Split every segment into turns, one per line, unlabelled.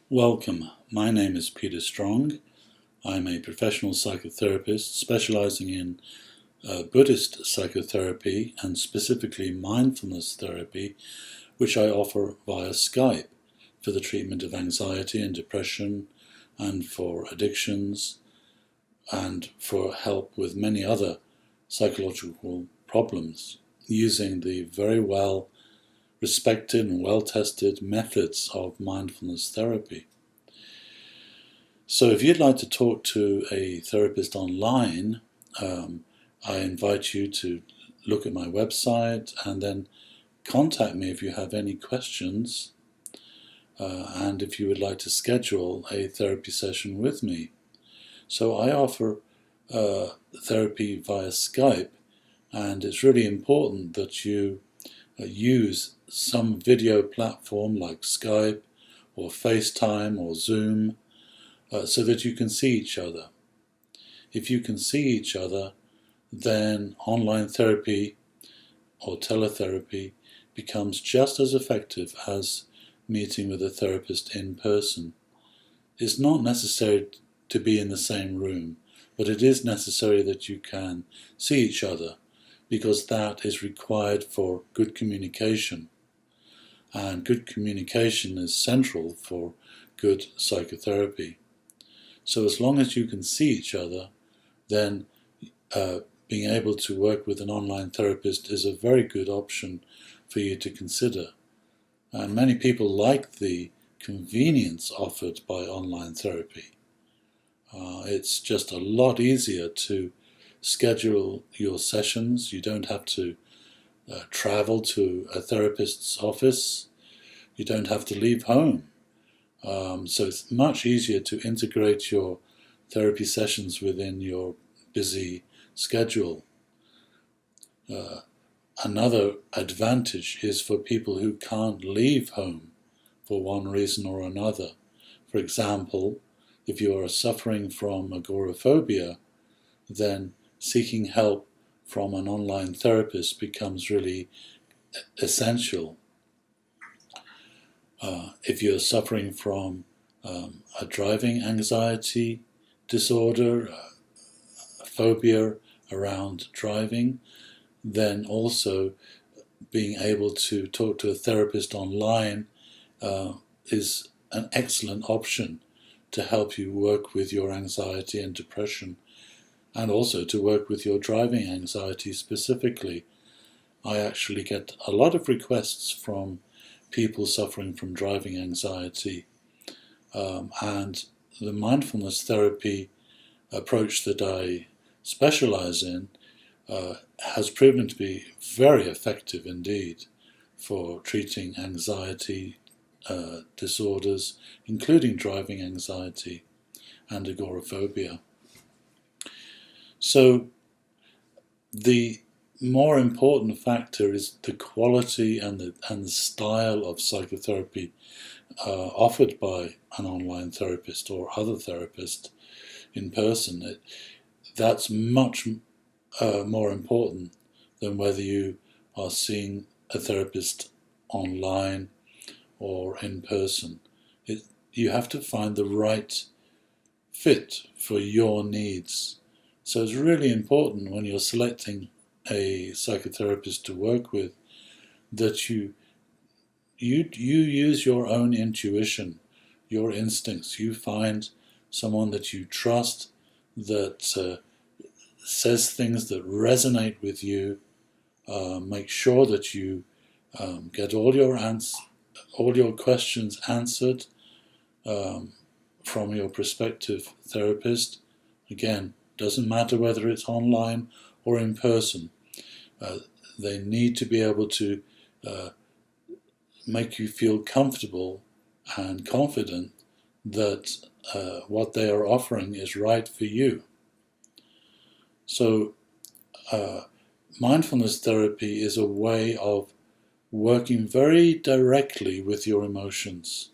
Welcome, my name is Peter Strong. I'm a professional psychotherapist specializing in Buddhist psychotherapy and specifically mindfulness therapy, which I offer via Skype for the treatment of anxiety and depression and for addictions and for help with many other psychological problems using the very well respected and well-tested methods of mindfulness therapy. So if you'd like to talk to a therapist online, I invite you to look at my website and then contact me if you have any questions and if you would like to schedule a therapy session with me. So I offer therapy via Skype, and it's really important that you use some video platform like Skype or FaceTime or Zoom so that you can see each other. If you can see each other, then online therapy or teletherapy becomes just as effective as meeting with a therapist in person. It's not necessary to be in the same room, but it is necessary that you can see each other because that is required for good communication. And good communication is central for good psychotherapy. So as long as you can see each other, then being able to work with an online therapist is a very good option for you to consider. And many people like the convenience offered by online therapy. It's just a lot easier to schedule your sessions. You don't have to travel to a therapist's office. You don't have to leave home. So it's much easier to integrate your therapy sessions within your busy schedule. Another advantage is for people who can't leave home for one reason or another. For example, if you are suffering from agoraphobia, then seeking help from an online therapist becomes really essential. If you're suffering from a driving anxiety disorder, a phobia around driving, then also being able to talk to a therapist online is an excellent option to help you work with your anxiety and depression, and also to work with your driving anxiety specifically. I actually get a lot of requests from people suffering from driving anxiety, and the mindfulness therapy approach that I specialize in has proven to be very effective indeed for treating anxiety disorders, including driving anxiety and agoraphobia. So the more important factor is the quality and the style of psychotherapy offered by an online therapist or other therapist in person. That's much more important than whether you are seeing a therapist online or in person. You have to find the right fit for your needs. So it's really important when you're selecting a psychotherapist to work with that you use your own intuition, your instincts. You find someone that you trust, that says things that resonate with you. Make sure that you get all your questions answered from your prospective therapist. Again, doesn't matter whether it's online or in person. They need to be able to make you feel comfortable and confident that what they are offering is right for you. So mindfulness therapy is a way of working very directly with your emotions.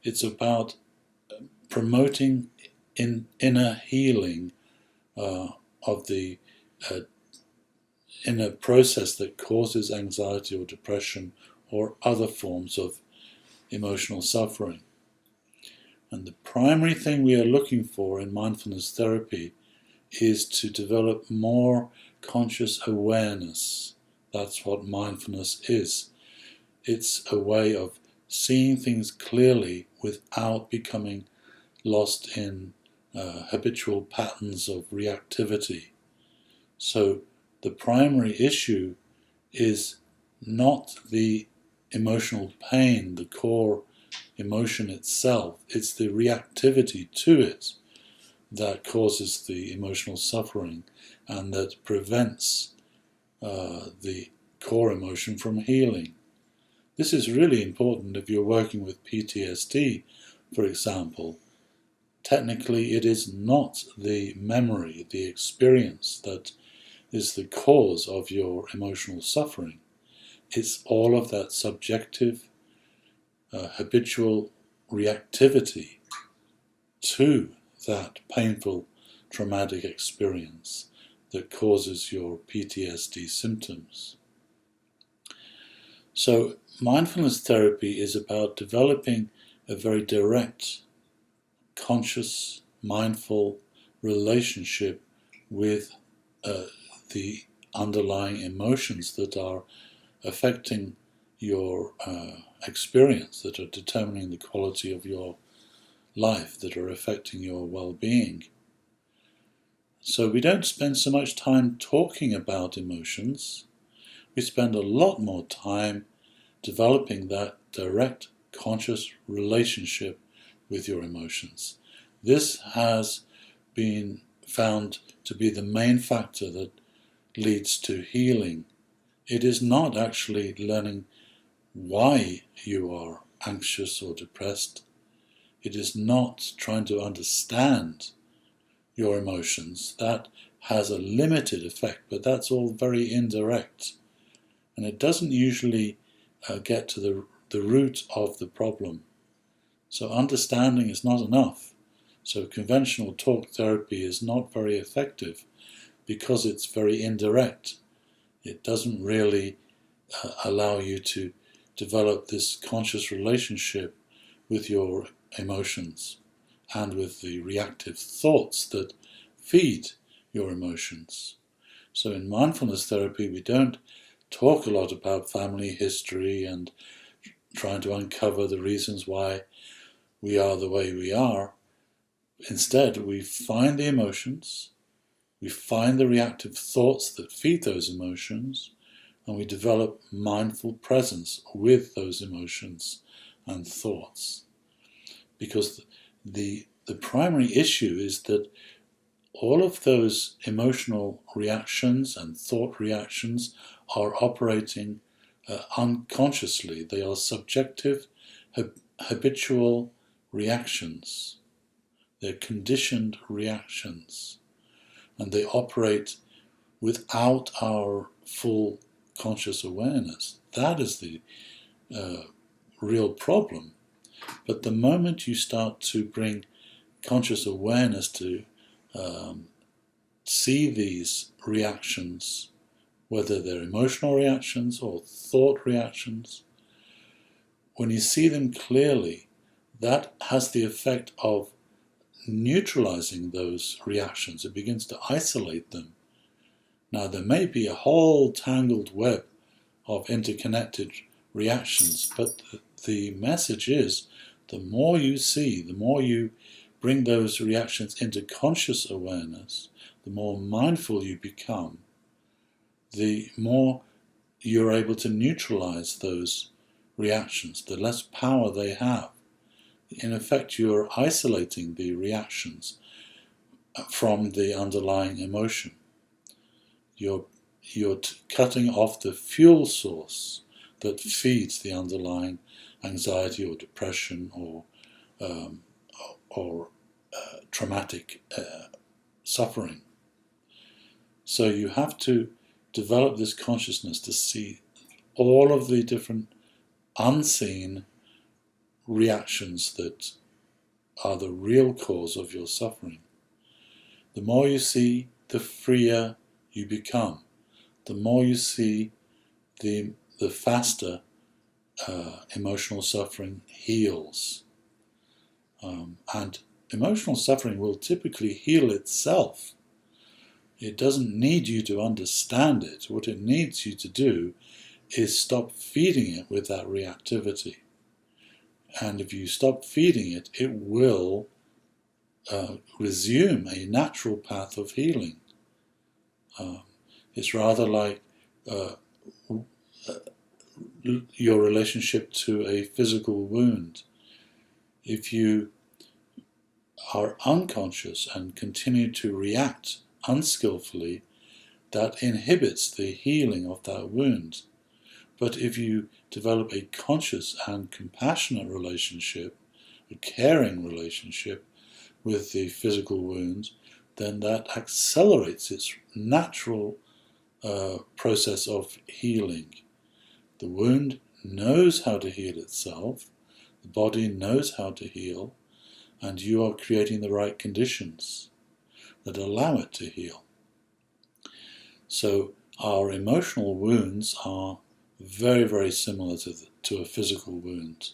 It's about promoting inner healing of the inner process that causes anxiety or depression or other forms of emotional suffering. And the primary thing we are looking for in mindfulness therapy is to develop more conscious awareness. That's what mindfulness is. It's a way of seeing things clearly without becoming lost in habitual patterns of reactivity. So the primary issue is not the emotional pain, the core emotion itself. It's the reactivity to it that causes the emotional suffering and that prevents the core emotion from healing. This is really important if you're working with PTSD, for example. Technically, it is not the memory, the experience that is the cause of your emotional suffering. It's all of that subjective, habitual reactivity to that painful, traumatic experience that causes your PTSD symptoms. So, mindfulness therapy is about developing a very direct, conscious, mindful relationship with the underlying emotions that are affecting your experience, that are determining the quality of your life, that are affecting your well-being. So we don't spend so much time talking about emotions. We spend a lot more time developing that direct, conscious relationship with your emotions. This has been found to be the main factor that leads to healing. It is not actually learning why you are anxious or depressed. It is not trying to understand your emotions. That has a limited effect, but that's all very indirect. And it doesn't usually get to the root of the problem. So understanding is not enough. So conventional talk therapy is not very effective because it's very indirect. It doesn't really allow you to develop this conscious relationship with your emotions and with the reactive thoughts that feed your emotions. So in mindfulness therapy, we don't talk a lot about family history and trying to uncover the reasons why we are the way we are. Instead, we find the emotions, we find the reactive thoughts that feed those emotions, and we develop mindful presence with those emotions and thoughts. Because the primary issue is that all of those emotional reactions and thought reactions are operating unconsciously. They are subjective, habitual reactions. They're conditioned reactions. And they operate without our full conscious awareness. That is the real problem. But the moment you start to bring conscious awareness to see these reactions, whether they're emotional reactions or thought reactions, when you see them clearly, that has the effect of neutralizing those reactions. It begins to isolate them. Now, there may be a whole tangled web of interconnected reactions, but the message is the more you see, the more you bring those reactions into conscious awareness, the more mindful you become, the more you're able to neutralize those reactions, the less power they have. In effect, you're isolating the reactions from the underlying emotion. You're cutting off the fuel source that feeds the underlying anxiety or depression or traumatic suffering. So you have to develop this consciousness to see all of the different unseen reactions that are the real cause of your suffering. The more you see, the freer you become. The more you see, the faster emotional suffering heals. And emotional suffering will typically heal itself. It doesn't need you to understand it. What it needs you to do is stop feeding it with that reactivity. And if you stop feeding it, it will resume a natural path of healing. It's rather like your relationship to a physical wound. If you are unconscious and continue to react unskillfully, that inhibits the healing of that wound. But if you develop a conscious and compassionate relationship, a caring relationship with the physical wound, then that accelerates its natural process of healing. The wound knows how to heal itself, the body knows how to heal, and you are creating the right conditions that allow it to heal. So our emotional wounds are very, very similar to a physical wound.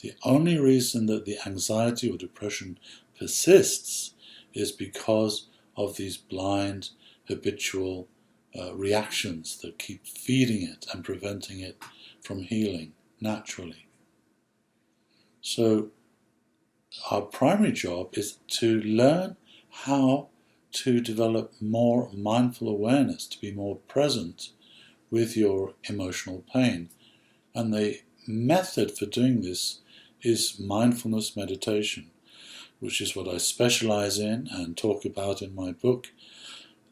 The only reason that the anxiety or depression persists is because of these blind, habitual reactions that keep feeding it and preventing it from healing naturally. So our primary job is to learn how to develop more mindful awareness, to be more present with your emotional pain. And the method for doing this is mindfulness meditation, which is what I specialize in and talk about in my book,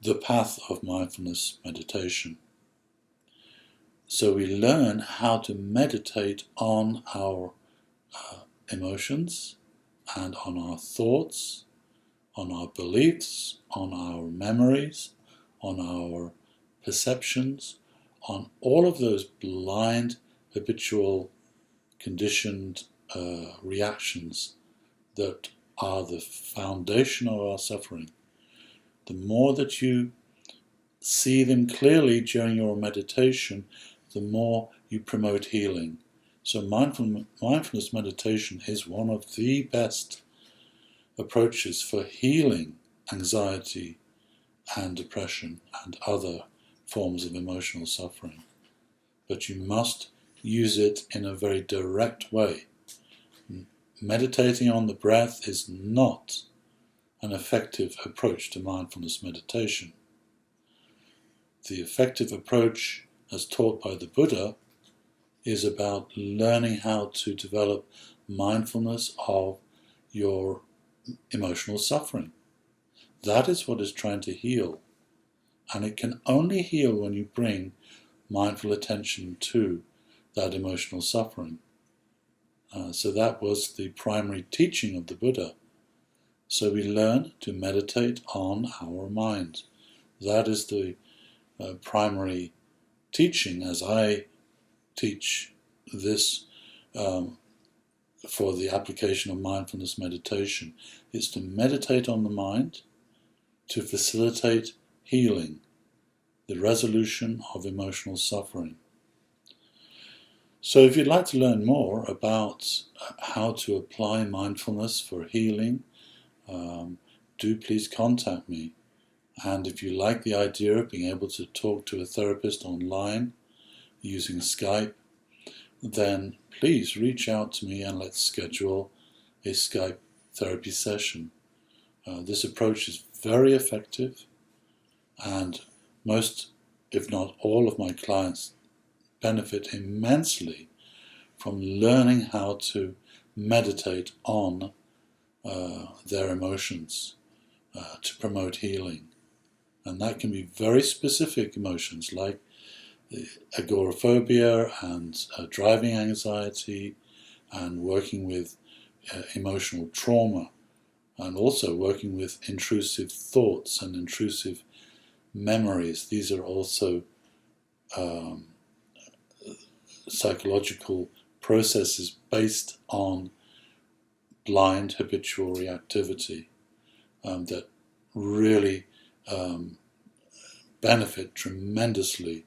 The Path of Mindfulness Meditation. So we learn how to meditate on our emotions and on our thoughts, on our beliefs, on our memories, on our perceptions, on all of those blind, habitual, conditioned reactions that are the foundation of our suffering. The more that you see them clearly during your meditation, the more you promote healing. So mindfulness meditation is one of the best approaches for healing anxiety and depression and other forms of emotional suffering. But you must use it in a very direct way. Meditating on the breath is not an effective approach to mindfulness meditation. The effective approach, as taught by the Buddha, is about learning how to develop mindfulness of your emotional suffering. That is what is trying to heal. And it can only heal when you bring mindful attention to that emotional suffering. So that was the primary teaching of the Buddha. So we learn to meditate on our mind. That is the primary teaching as I teach this for the application of mindfulness meditation. It's to meditate on the mind to facilitate healing, the resolution of emotional suffering. So if you'd like to learn more about how to apply mindfulness for healing, do please contact me. And if you like the idea of being able to talk to a therapist online using Skype, then please reach out to me and let's schedule a Skype therapy session. This approach is very effective, and most, if not all, of my clients benefit immensely from learning how to meditate on their emotions to promote healing. And that can be very specific emotions like agoraphobia and driving anxiety, and working with emotional trauma, and also working with intrusive thoughts and intrusive memories. These are also psychological processes based on blind habitual reactivity that really benefit tremendously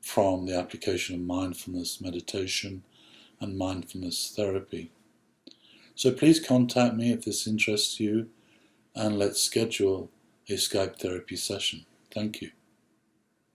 from the application of mindfulness meditation and mindfulness therapy. So please contact me if this interests you, and let's schedule a Skype therapy session. Thank you.